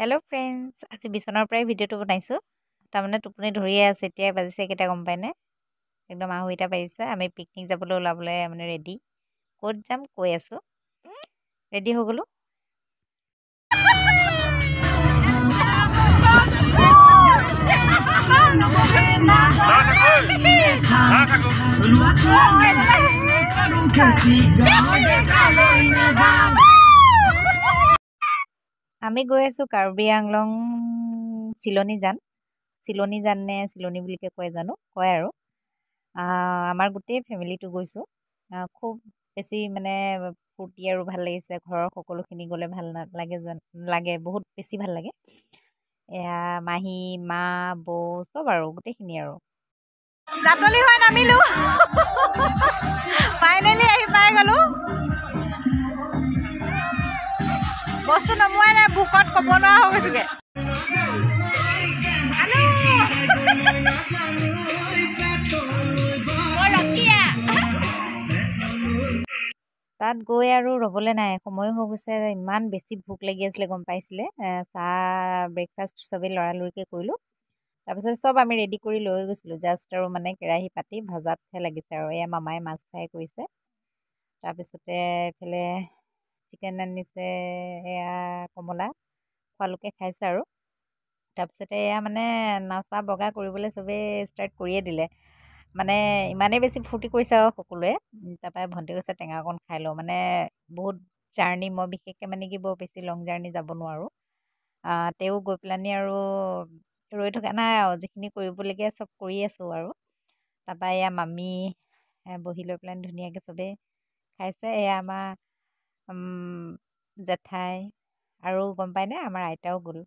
Hello' friends, আজি বিচনাৰ পৰাই ভিডিঅ'টো বনাইছোঁ। তাৰমানে টোপনি ধৰিয়ে আছে, এতিয়াই বাজিছে কেইটা গম পায়নে? একদম আঢ়ৈটা বাজিছে। আমি পিকনিক যাবলৈ ওলাবলৈ মানে ৰেডি। ক'ত যাম কৈ আছোঁ। ৰেডি হৈ গ'লোঁ। আমি গৈ আছোঁ কাৰ্বি আংলং চিলনী জান নে চিলনী বুলিকে কয় জানো, কয় আৰু আমাৰ গোটেই ফেমিলিটো গৈছোঁ। খুব বেছি মানে ফূৰ্তি আৰু ভাল লাগিছে। ঘৰৰ সকলোখিনি গ'লে ভাল নালাগে লাগে, বহুত বেছি ভাল লাগে। এয়া মাহী, মা, বৌ চব আৰু গোটেইখিনি আৰু জাতলি হৈ নামিলোঁ। ফাইনেলি আহি পাই গ'লোঁ। বস্তু নমোৱাই নাই, বুকত ক'ব নোৱাৰা হৈ গৈছোগে। তাত গৈ আৰু ৰ'বলৈ নাই, সময়ো হৈ গৈছে। ইমান বেছি ভোক লাগি আছিলে গম পাইছিলে। চাহ ব্ৰেকফাষ্ট চবেই লৰালৰিকৈ কৰিলোঁ। তাৰপিছত চব আমি ৰেডি কৰি লৈ গৈছিলোঁ। জাষ্ট আৰু মানে কেৰাহী পাতি ভজাতহে লাগিছে আৰু এয়া মামাই মাছ ফ্ৰাই কৰিছে। তাৰপিছতে এইফালে চিকেন আনিছে, এয়া কমলা খোৱালোকে খাইছে আৰু তাৰপিছতে এয়া মানে নাচা বগা কৰিবলৈ চবেই ষ্টাৰ্ট কৰিয়ে দিলে। মানে ইমানেই বেছি ফূৰ্তি কৰিছে আৰু সকলোৱে। তাৰপৰা ভণ্টি কৈছে টেঙা অকণ খাই লওঁ, মানে বহুত জাৰ্ণি, মই বিশেষকৈ মানে কি বৰ বেছি লং জাৰ্ণি যাব নোৱাৰোঁ। তেওঁ গৈ পেলানি আৰু ৰৈ থকা নাই আৰু যিখিনি কৰিবলগীয়া চব কৰি আছোঁ আৰু তাৰপৰা এয়া মামী বহি লৈ পেলাই ধুনীয়াকৈ চবেই খাইছে। এয়া আমাৰ জেঠাই আৰু গম পায়নে আমাৰ আইতাও গ'ল।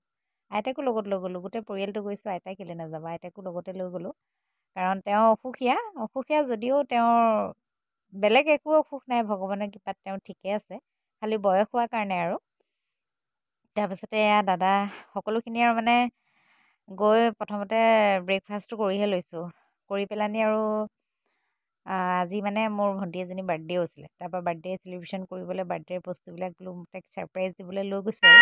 আইতাকো লগত লৈ গ'লোঁ, গোটেই পৰিয়ালটো গৈছোঁ। আইতাই কেলৈ নাযাব, আইতাকো লগতে লৈ গ'লোঁ। কাৰণ তেওঁ অসুখীয়া যদিও তেওঁৰ বেলেগ একো অসুখ নাই, ভগৱানৰ কৃপাত তেওঁ ঠিকে আছে, খালি বয়স হোৱাৰ কাৰণে আৰু। তাৰপিছতে এয়া দাদা সকলোখিনি আৰু মানে গৈ প্ৰথমতে ব্ৰেকফাষ্টটো কৰিহে লৈছোঁ। কৰি পেলানি আৰু আজি মানে মোৰ ভণ্টি এজনী বাৰ্থডেও আছিলে। তাৰপৰা বাৰ্থডে চেলিব্ৰেশ্যন কৰিবলৈ বাৰ্থডেৰ বস্তুবিলাক বোলো তাইক ছাৰপ্ৰাইজ দিবলৈ লৈ গৈছোঁ আৰু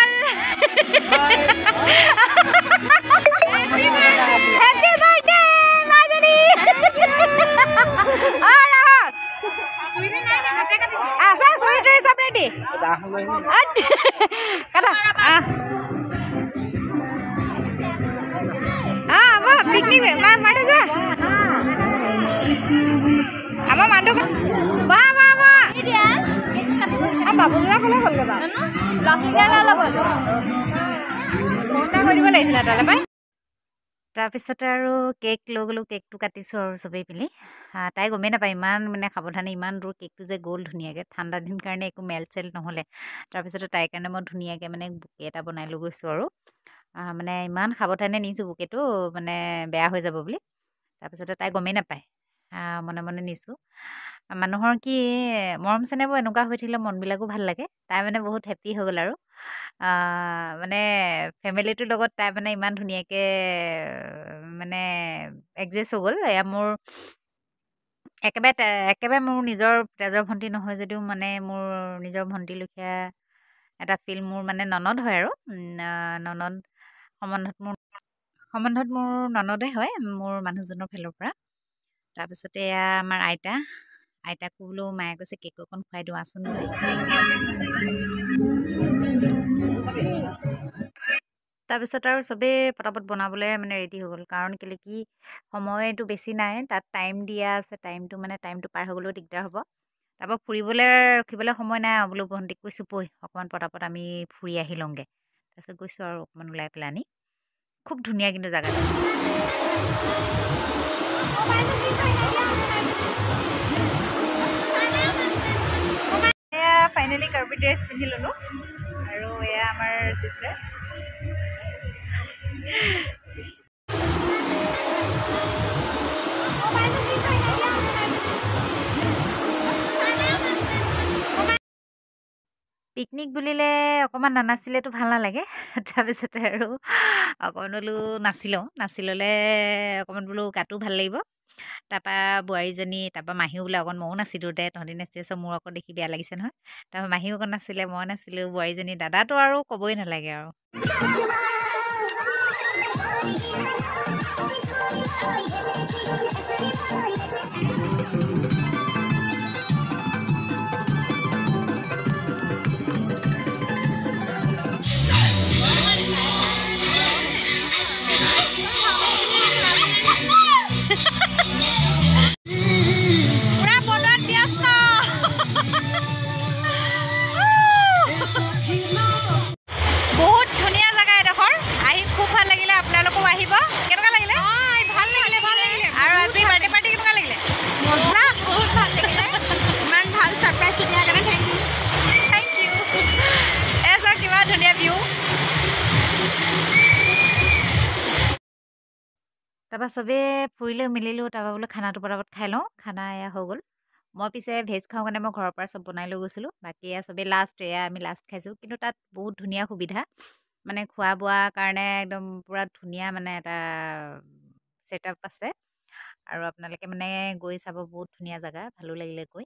আমাৰ মানুহ বাবুজোৰা ক'লৈ গ'লগৈ বাৰু? কৰিব লাগিছিলে তালৈ পাই। তাৰপিছতে আৰু কেক লৈ গ'লোঁ, কেকটো কাটিছোঁ আৰু চবেই পিলি। তাই গমেই নাপায় ইমান মানে সাৱধানে ইমান দূৰ কেকটো যে গ'ল ধুনীয়াকৈ। ঠাণ্ডা দিন কাৰণে একো মেল চেল নহ'লে। তাৰপিছতে তাইৰ কাৰণে মই ধুনীয়াকৈ মানে বুকে এটা বনাই লৈ গৈছোঁ আৰু মানে ইমান সাৱধানে নিছোঁ বুকেটো, মানে বেয়া হৈ যাব বুলি। তাৰপিছতে তাই গমেই নাপায়, মনে মনে নিছোঁ। মানুহৰ কি মৰম চেনেহবোৰ এনেকুৱা হৈ থাকিলে মনবিলাকো ভাল লাগে। তাই মানে বহুত হেপ্পী হৈ গ'ল আৰু মানে ফেমিলিটোৰ লগত তাই মানে ইমান ধুনীয়াকৈ মানে এডজাষ্ট হৈ গ'ল। এয়া মোৰ একেবাৰে মোৰ নিজৰ তেজৰ ভণ্টি নহয় যদিও মানে মোৰ নিজৰ ভণ্টি লেখীয়া এটা ফিল। মোৰ মানে ননদ হয় আৰু ননদ সম্বন্ধত মোৰ ননদে হয়, মোৰ মানুহজনৰ ফালৰ পৰা। তাৰপিছতে এয়া আমাৰ আইতাকো বোলো মায়ে কৈছে কেক অকণ খুৱাই দিওঁ আচোন বুলি। তাৰপিছত আৰু চবেই পটাপট বনাবলৈ মানে ৰেডি হৈ গ'ল। কাৰণ কেলৈ কি সময়টো বেছি নাই, তাত টাইম দিয়া আছে। টাইমটো পাৰ হৈ গ'লেও দিগদাৰ হ'ব। তাৰপৰা ফুৰিবলৈ ৰখিবলৈ সময় নাই আৰু বোলো ভণ্টিক কৈছোঁ বৈ অকণমান পটাপট আমি ফুৰি আহি লওঁগৈ। তাৰপিছত গৈছোঁ আৰু অকণমান ওলাই পেলাই আনি। খুব ধুনীয়া কিন্তু জেগাটো। এয়া ফাইনেলি কাৰ্বি ড্ৰেছ পিন্ধি ল'লোঁ আৰু এয়া আমাৰ চিষ্টাৰ। পিকনিক বুলিলে অকণমান নানাচিলেতো ভাল নালাগে। তাৰপিছতে আৰু অকণমান বোলো নাচি ল'লে অকণমান বোলো গাটো ভাল লাগিব। তাৰপৰা বোৱাৰীজনী তাৰপৰা মাহীও বোলে অকণ ময়ো নাছিলোঁ দে তহঁতি নাচি আছ মোৰ আকৌ দেখি বেয়া লাগিছে নহয় তাৰপৰা মাহীও অকণ নাছিলে মই নাছিলোঁ বোৱাৰীজনী দাদাটো আৰু ক'বই নালাগে আৰু বহুত ধুনীয়া জেগা এডোখৰ আহি খুব ভাল লাগিলে আপোনালোকো আহিব কেনেকুৱা লাগিলে ভাল লাগিলে আৰু আজি বাৰ্থডে পাৰ্টি কেনেকুৱা লাগিলে মজা বহুত ভাল লাগিলে ইমান ভাল ছাৰপ্ৰাইজ দিয়াৰ কাৰণে থেংক ইউ এই চাওক কিমান ধুনীয়া ভিউ তাৰপৰা চবেই ফুৰিলোঁ মেলিলোঁ তাৰপৰা বোলো খানাটো পটাপট খাই লওঁ খানা এয়া হৈ গ'ল মই পিছে ভেজ খাওঁ কাৰণে মই ঘৰৰ পৰা চব বনাই লৈ গৈছিলোঁ বাকী এয়া চবেই আমি লাষ্ট খাইছোঁ কিন্তু তাত বহুত ধুনীয়া সুবিধা মানে খোৱা বোৱাৰ কাৰণে একদম পূৰা ধুনীয়া মানে এটা ছেটআপ আছে আৰু আপোনালোকে মানে গৈ চাব বহুত ধুনীয়া জেগা ভালো লাগিলে গৈ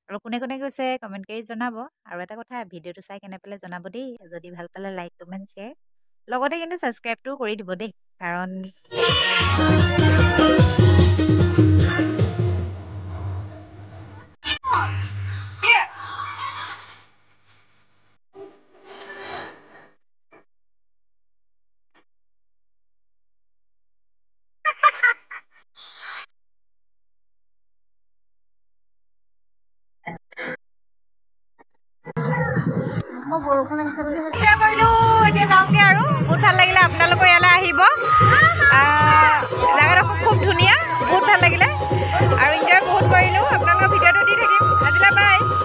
আৰু কোনে কোনে গৈছে কমেণ্ট কৰি জনাব আৰু এটা কথা ভিডিঅ'টো চাই কেনে পেলাই জনাব দেই যদি ভাল পালে লাইক কমেণ্ট শ্বেয়াৰ লগতে কিন্তু ছাবস্ক্ৰাইবটোও কৰি দিব দেই কাৰণ মই বৰষুণ আহিছে বুলি এতিয়া কৰিলোঁ এতিয়া যাওঁগৈ আৰু বহুত ভাল লাগিলে আপোনালোকৰ ইয়ালৈ আহিব জেগাডোখৰ খুব ধুনীয়া বহুত ভাল লাগিলে আৰু এনজয় বহুত কৰিলোঁ আপোনালোকৰ ভিডিঅ'টো দি থাকিম আজিলৈ বাই